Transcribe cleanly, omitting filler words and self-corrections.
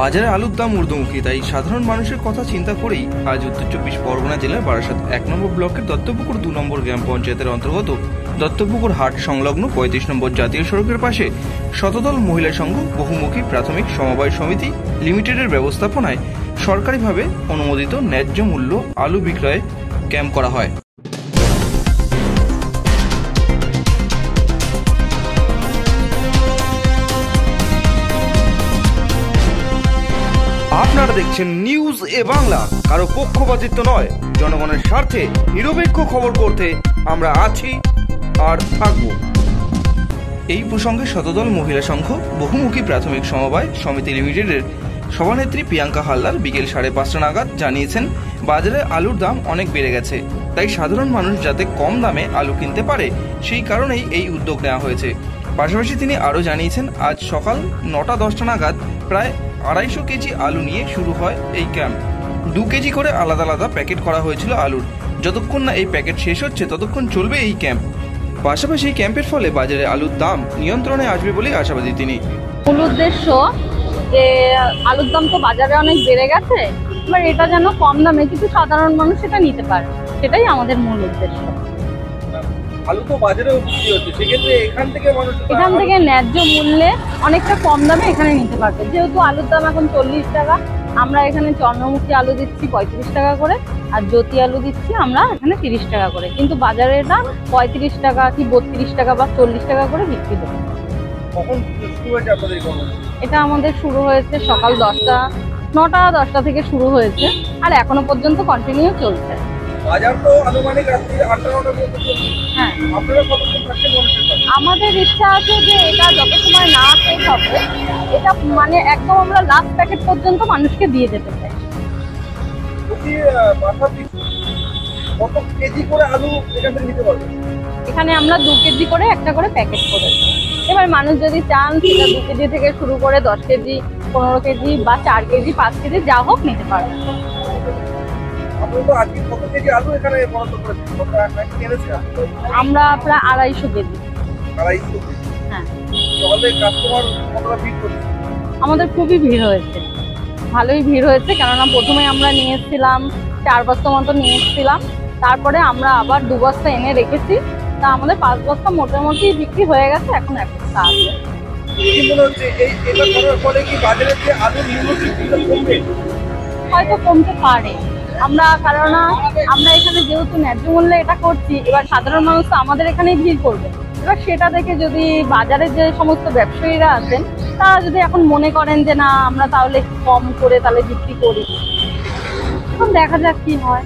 বাজারে আলুর দাম ঊর্ধ্বমুখী, তাই সাধারণ মানুষের কথা চিন্তা করেই আজ উত্তর চব্বিশ পরগনা জেলার বারাসাত 1 নম্বর ব্লকের দত্তপুকুর 2 নম্বর গ্রাম পঞ্চায়েতের অন্তর্গত দত্তপুকুর হাট সংলগ্ন 35 নম্বর জাতীয় সড়কের পাশে শতদল মহিলা সংঘ বহুমুখী প্রাথমিক সমবায় সমিতি লিমিটেডের ব্যবস্থাপনায় সরকারিভাবে অনুমোদিত ন্যায্য মূল্য আলু বিক্রয় ক্যাম্প করা হয়। আপনারা দেখছেন নিউজ এ বাংলা, কারো পক্ষপাতিত্ব নয়, জনগণের স্বার্থে নিরপেক্ষ খবর করতে আমরা আছি আর থাকব। এই প্রসঙ্গে শতদল মহিলা সংঘ বহুমুখী প্রাথমিক সমবায় সমিতি লিমিটেডের সভানেত্রী প্রিয়াঙ্কা হালদার বিকেল 5:30 নাগাদ জানিয়েছেন, বাজারে আলুর দাম অনেক বেড়ে গেছে, তাই সাধারণ মানুষ যাতে কম দামে আলু কিনতে পারে সেই কারণেই এই উদ্যোগ নেওয়া হয়েছে। পাশাপাশি তিনি আরও জানিয়েছেন, আজ সকাল 9টা-10টা নাগাদ প্রায় 250 কেজি আলু নিয়ে শুরু হয় এই ক্যাম্প। 2 কেজি করে আলাদা আলাদা প্যাকেট করা হয়েছিল আলুর। যতক্ষণ না এই প্যাকেট শেষ হচ্ছে ততক্ষণ চলবে এই ক্যাম্প। পাশাপাশি এই ক্যাম্পের ফলে বাজারে আলুর দাম নিয়ন্ত্রণে আসবে বলে আশাবাদী তিনি। মূল উদ্দেশ্য যে আলুর দাম তো বাজারে অনেক বেড়ে গেছে, এবার এটা যেন কম দামে কিছু সাধারণ মানুষ এটা নিতে পারে, সেটাই আমাদের মূল উদ্দেশ্য। আলু তো বাজারেও বিক্রি হচ্ছে, সেক্ষেত্রে এখান থেকে ন্যায্য মূল্যে অনেকটা কম দামে এখানে নিতে পারবে। যেহেতু আলুর দাম এখন 40 টাকা, আমরা এখানে চন্দ্রমুখী আলু দিচ্ছি 35 টাকা করে, আর জ্যোতি আলু দিচ্ছি আমরা এখানে 30 টাকা করে, কিন্তু বাজারে এটা 35 টাকা কি 32 টাকা বা 40 টাকা করে বিক্রি হবে। এটা আমাদের শুরু হয়েছে সকাল 9টা-10টা থেকে শুরু হয়েছে, আর এখনো পর্যন্ত কন্টিনিউ চলছে। বাজার তো আনুমানিক রাত্রি 8টা-9টা পর্যন্ত চলছে। হ্যাঁ, আপনারা কতক্ষণ থাকছেন মানুষের কাছে? আমাদের ইচ্ছা আছে যে এটা যত সময় না শেষ হবে, এটা মানে একদম আমরা লাস্ট প্যাকেট পর্যন্ত মানুষকে দিয়ে যেতে চাই। কত কেজি করে আলু এখান থেকে নিতে পারবে? এখানে আমরা 2 কেজি করে একটা করে প্যাকেট করেছি। এবার মানুষ যদি চান সেটা 2 কেজি থেকে শুরু করে 10 কেজি, 15 কেজি বা 4 কেজি, 5 কেজি যা হোক নিতে পারবে। আমরা প্রায় 250 কেজি। হ্যাঁ, আমাদের খুবই ভিড় হয়েছে, ভালোই ভিড় হয়েছে, কেননা প্রথমে আমরা নিয়ে এসেছিলাম 4 বস্তা মতো নিয়ে এসেছিলাম, তারপরে আমরা আবার 2 বস্তা এনে রেখেছি, তা আমাদের 5 বস্তা মোটামুটি বিক্রি হয়ে গেছে, এখন 1 বস্তা আছে। হয়তো কমতে পারে, কারণ আমরা এখানে যেহেতু ন্যায্য মূল্যে এটা করছি, এবার সাধারণ মানুষ তো আমাদের এখানেই ভিড় করবে। এবার সেটা দেখে যদি বাজারে যে সমস্ত ব্যবসায়ীরা আছেন তারা যদি এখন মনে করেন যে না আমরা তাহলে কম করে তাহলে বিক্রি করি, এখন দেখা যাক কি হয়।